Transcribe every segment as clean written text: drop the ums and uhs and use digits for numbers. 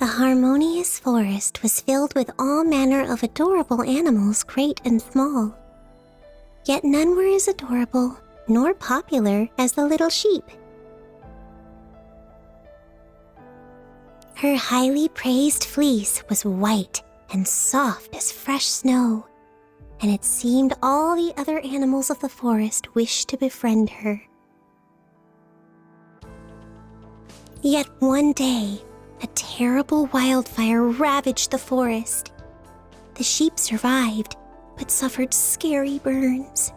The harmonious forest was filled with all manner of adorable animals, great and small. Yet none were as adorable nor popular as the little sheep. Her highly praised fleece was white and soft as fresh snow, and it seemed all the other animals of the forest wished to befriend her. Yet one day, a terrible wildfire ravaged the forest. The sheep survived, but suffered scary burns.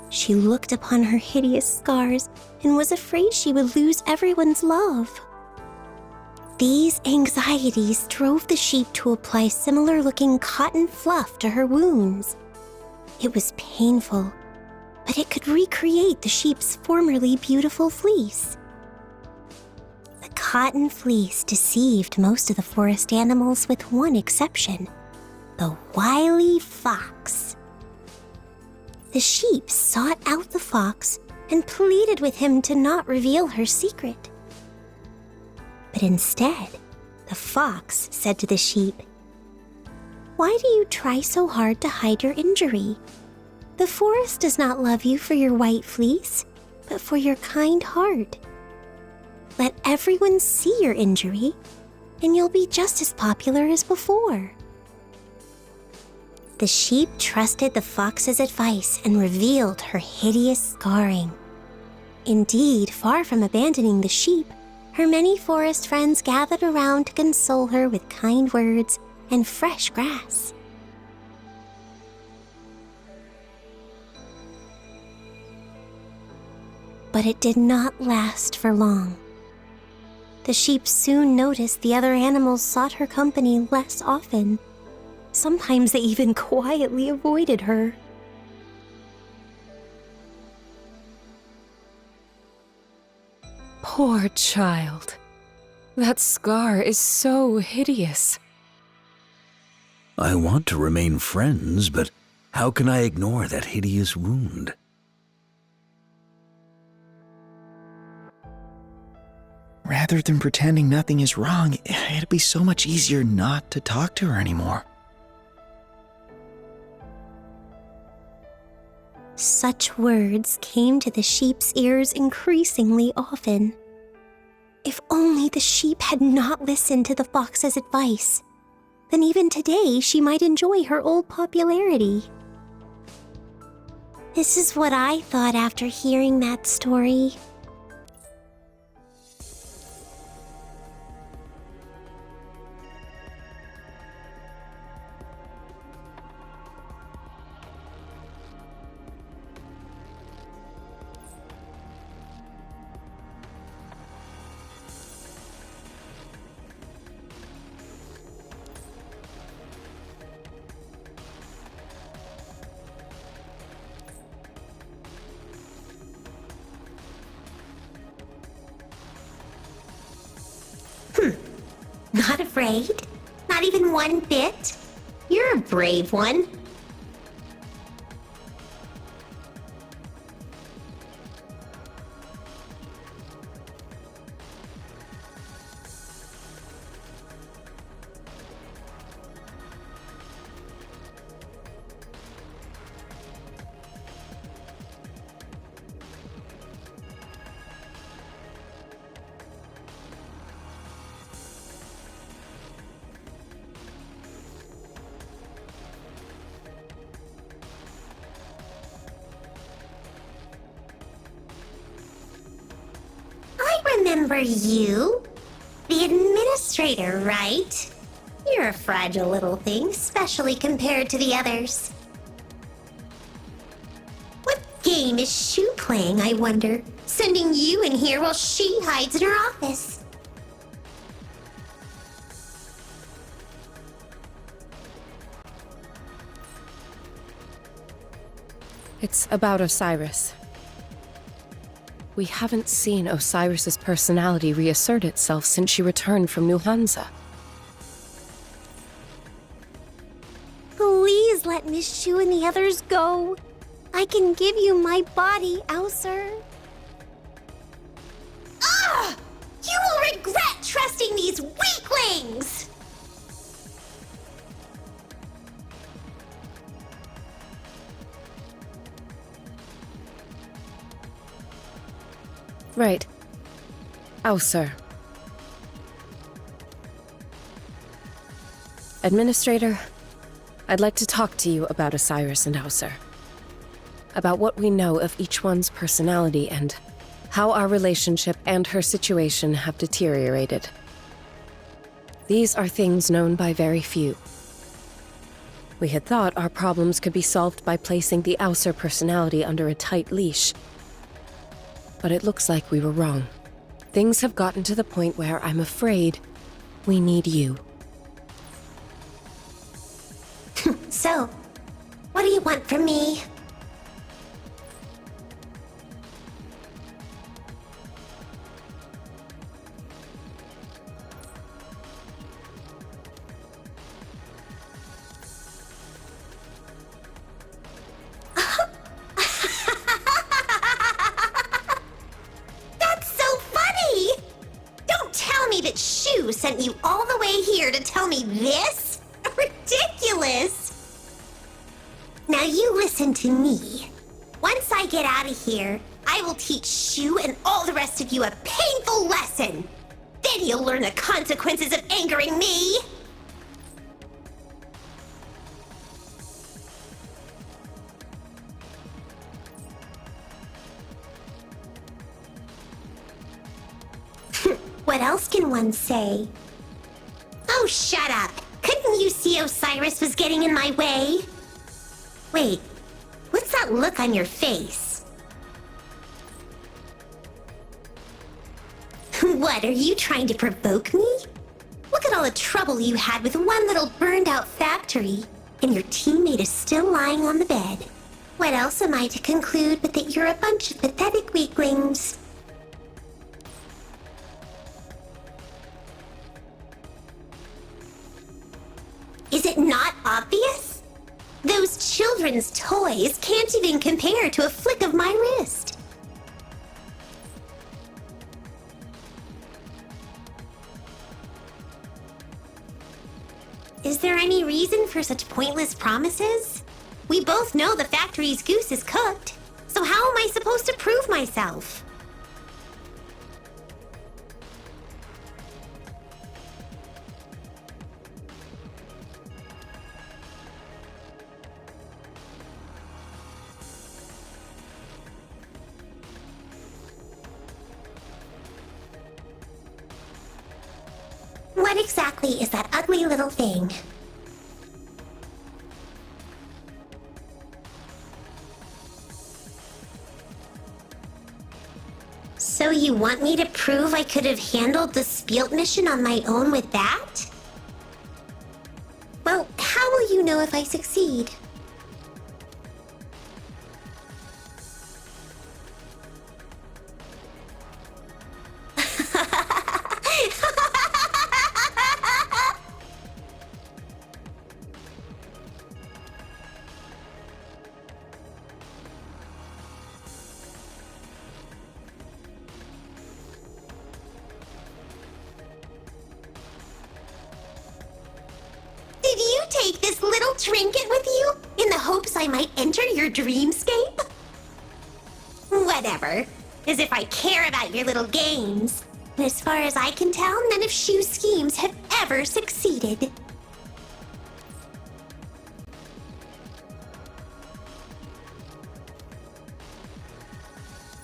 She looked upon her hideous scars and was afraid she would lose everyone's love. These anxieties drove the sheep to apply similar-looking cotton fluff to her wounds. It was painful, but it could recreate the sheep's formerly beautiful fleece. The cotton fleece deceived most of the forest animals with one exception, the wily fox. The sheep sought out the fox and pleaded with him to not reveal her secret. But instead, the fox said to the sheep, "Why do you try so hard to hide your injury? The forest does not love you for your white fleece, but for your kind heart. Let everyone see your injury, and you'll be just as popular as before." The sheep trusted the fox's advice and revealed her hideous scarring. Indeed, far from abandoning the sheep, her many forest friends gathered around to console her with kind words and fresh grass. But it did not last for long. The sheep soon noticed the other animals sought her company less often. Sometimes they even quietly avoided her. Poor child. That scar is so hideous. I want to remain friends, but how can I ignore that hideous wound? Rather than pretending nothing is wrong, it'd be so much easier not to talk to her anymore. Such words came to the sheep's ears increasingly often. If only the sheep had not listened to the fox's advice, then even today she might enjoy her old popularity. This is what I thought after hearing that story. Not afraid? Not even one bit? You're a brave one. Remember you? The administrator, right? You're a fragile little thing, especially compared to the others. What game is Shu playing, I wonder? Sending you in here while she hides in her office. It's about Osiris. We haven't seen Osiris's personality reassert itself since she returned from New Hansa. Please let Miss Shu and the others go. I can give you my body, Aether. Ah! You will regret trusting these weaklings! Right. Aether. Administrator, I'd like to talk to you about Osiris and Aether. About what we know of each one's personality and how our relationship and her situation have deteriorated. These are things known by very few. We had thought our problems could be solved by placing the Aether personality under a tight leash. But it looks like we were wrong. Things have gotten to the point where I'm afraid we need you. So, what do you want from me? That's so funny! Don't tell me that Shu sent you all the way here to tell me this? Ridiculous! Now you listen to me. Once I get out of here, I will teach Shu and all the rest of you a painful lesson. Then you'll learn the consequences of angering me. What else can one say? Oh, shut up. Couldn't you see Osiris was getting in my way? Wait, what's that look on your face? What, are you trying to provoke me? Look at all the trouble you had with one little burned-out factory, and your teammate is still lying on the bed. What else am I to conclude but that you're a bunch of pathetic weaklings? Is it not obvious? Those children's toys can't even compare to a flick of my wrist. Is there any reason for such pointless promises? We both know the factory's goose is cooked, so how am I supposed to prove myself? What exactly is that ugly little thing? So you want me to prove I could have handled the Spielt mission on my own with that? Well, how will you know if I succeed? Did you take this little trinket with you in the hopes I might enter your dreamscape? Whatever. As if I care about your little games. And as far as I can tell, none of Shu's schemes have ever succeeded.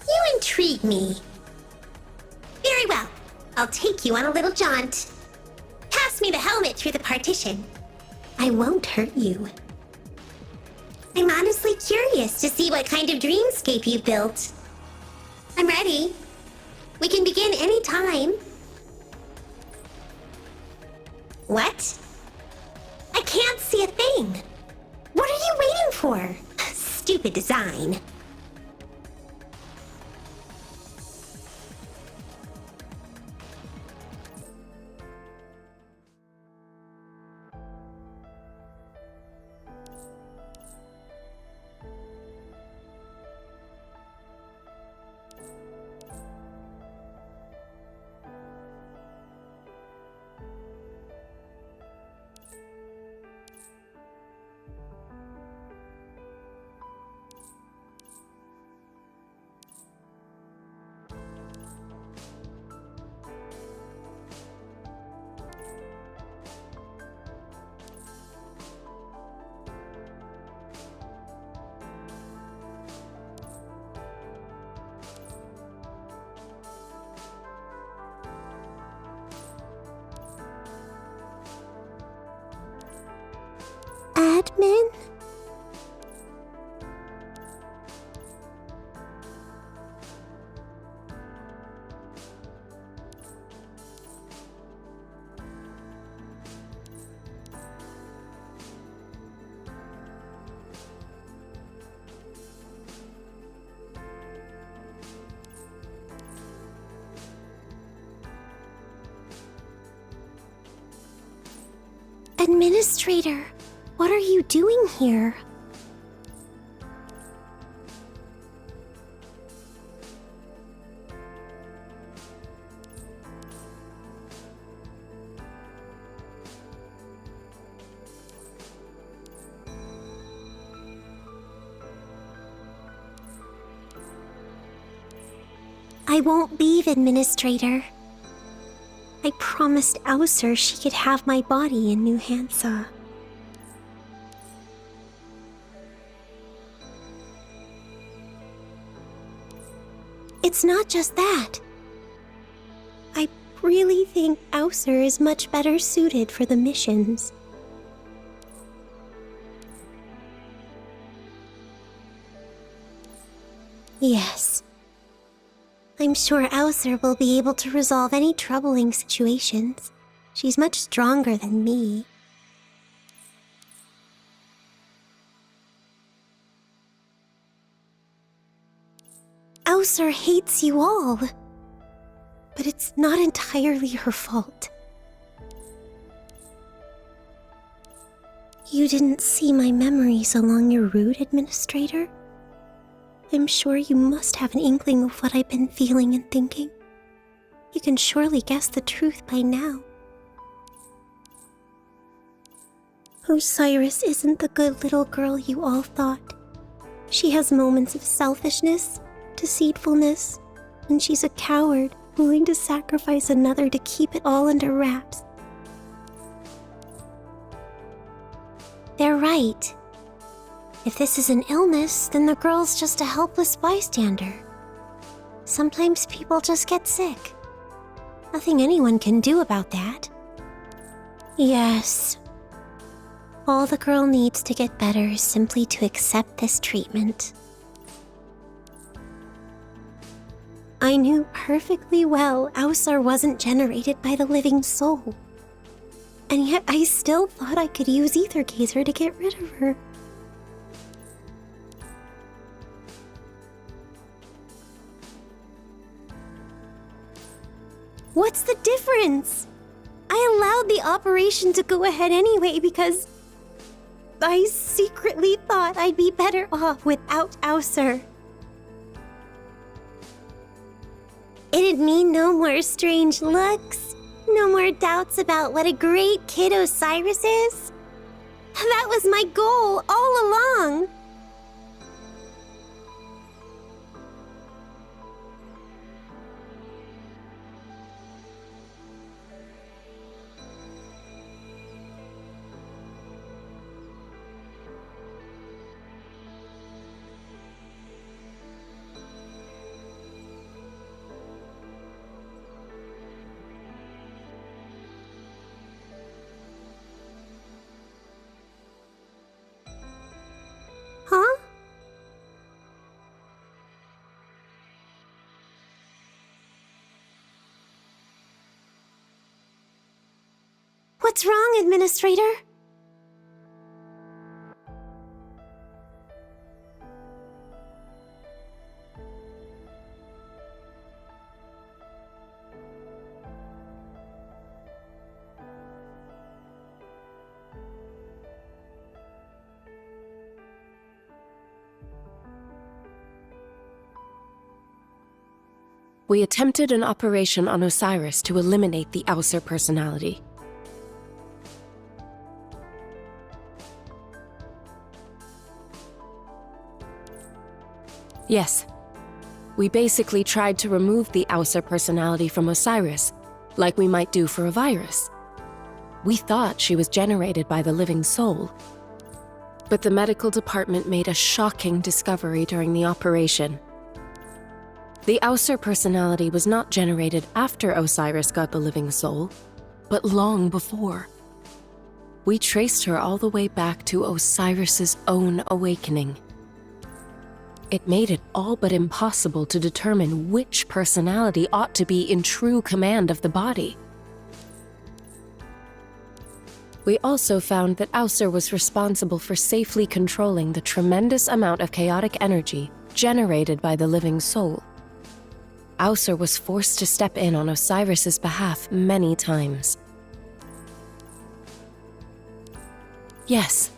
You intrigue me. Very well. I'll take you on a little jaunt. Pass me the helmet through the partition. I won't hurt you. I'm honestly curious to see what kind of dreamscape you built. I'm ready. We can begin any time. What? I can't see a thing. What are you waiting for? Stupid design. Min? Administrator, what are you doing here? I won't leave, Administrator. I promised Aether she could have my body in New Hansa. It's not just that. I really think Aether is much better suited for the missions. Yes. I'm sure Aether will be able to resolve any troubling situations. She's much stronger than me. Aether hates you all. But it's not entirely her fault. You didn't see my memories along your route, Administrator? I'm sure you must have an inkling of what I've been feeling and thinking. You can surely guess the truth by now. Osiris isn't the good little girl you all thought. She has moments of selfishness, deceitfulness, and she's a coward willing to sacrifice another to keep it all under wraps. They're right. If this is an illness, then the girl's just a helpless bystander. Sometimes people just get sick. Nothing anyone can do about that. Yes. All the girl needs to get better is simply to accept this treatment. I knew perfectly well Aether wasn't generated by the living soul. And yet I still thought I could use Aether Gazer to get rid of her. What's the difference? I allowed the operation to go ahead anyway because I secretly thought I'd be better off without Aether. It'd mean no more strange looks, no more doubts about what a great kid Osiris is. That was my goal all along. Huh? What's wrong, Administrator? We attempted an operation on Osiris to eliminate the Aether personality. Yes. We basically tried to remove the Aether personality from Osiris, like we might do for a virus. We thought she was generated by the living soul. But the medical department made a shocking discovery during the operation. The Aether personality was not generated after Osiris got the living soul, but long before. we traced her all the way back to Osiris's own awakening. It made it all but impossible to determine which personality ought to be in true command of the body. We also found that Aether was responsible for safely controlling the tremendous amount of chaotic energy generated by the living soul. Aether was forced to step in on Osiris's behalf many times. Yes,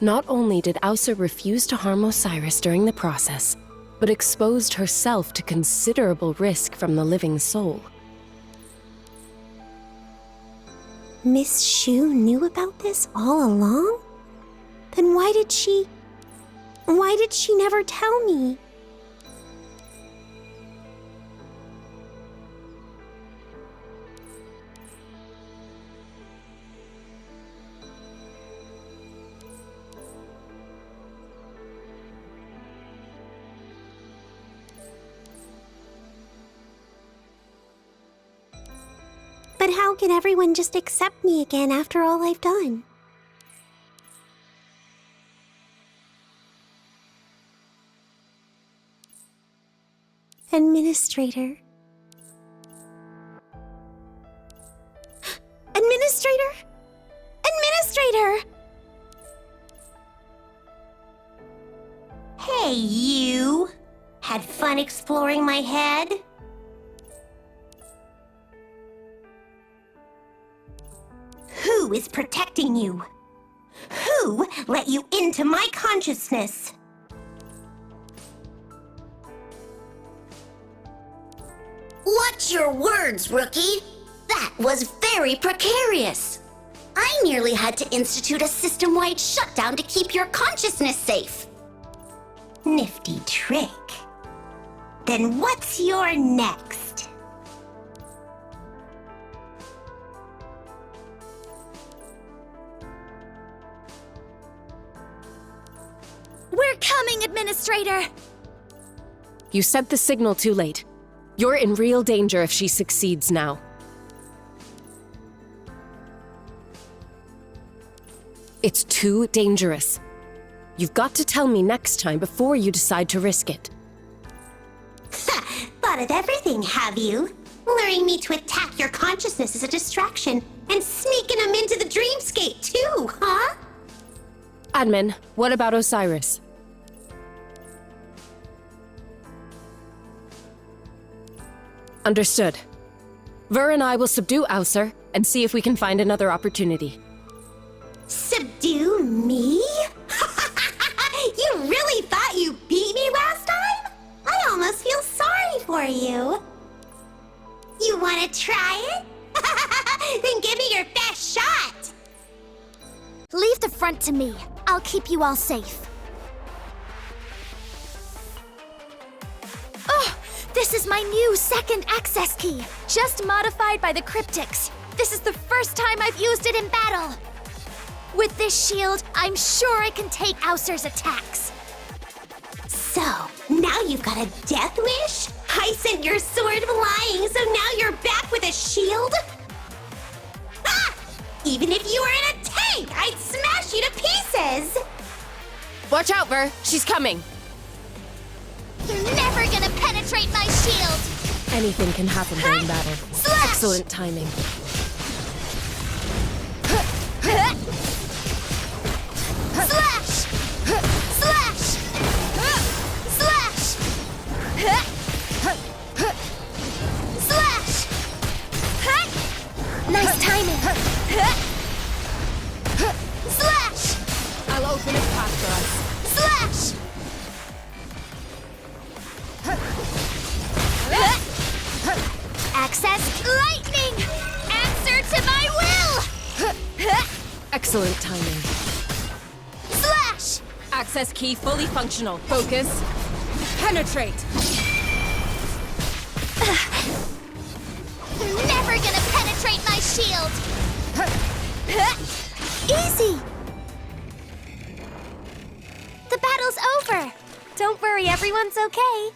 not only did Aether refuse to harm Osiris during the process, but exposed herself to considerable risk from the living soul. Miss Shu knew about this all along? Then why did she never tell me? But how can everyone just accept me again after all I've done? Administrator. Administrator? Administrator! Hey, you! Had fun exploring my head? Who is protecting you? Who let you into my consciousness? Watch your words, rookie! That was very precarious. I nearly had to institute a system-wide shutdown to keep your consciousness safe. Nifty trick. Then what's your next? We're coming, Administrator! You sent the signal too late. You're in real danger if she succeeds now. It's too dangerous. You've got to tell me next time before you decide to risk it. Thought of everything, have you? Luring me to attack your consciousness as a distraction and sneaking them into the dreamscape too, huh? Admin, what about Osiris? Understood. Ver and I will subdue Aether and see if we can find another opportunity. Subdue me? You really thought you beat me last time? I almost feel sorry for you. You want to try it? Then give me your best shot. Leave the front to me. I'll keep you all safe. Oh, this is my new second access key, just modified by the cryptics. This is the first time I've used it in battle. With this shield, I'm sure I can take Aether's attacks. So, now you've got a death wish? I sent your sword flying, so now you're back with a shield? Ah! Even if you were in a tank, I'd smash you to pieces! Watch out, Ver! She's coming! You're never gonna penetrate my shield! Anything can happen during battle. Slash! Excellent timing. Slash! Slash! Slash! Slash! Nice timing! Slash! I'll open a path for us. Slash! Access lightning! Answer to my will! Excellent timing. Slash! Access key fully functional. Focus. Penetrate. You're never gonna penetrate my shield! Easy! The battle's over! Don't worry, everyone's okay.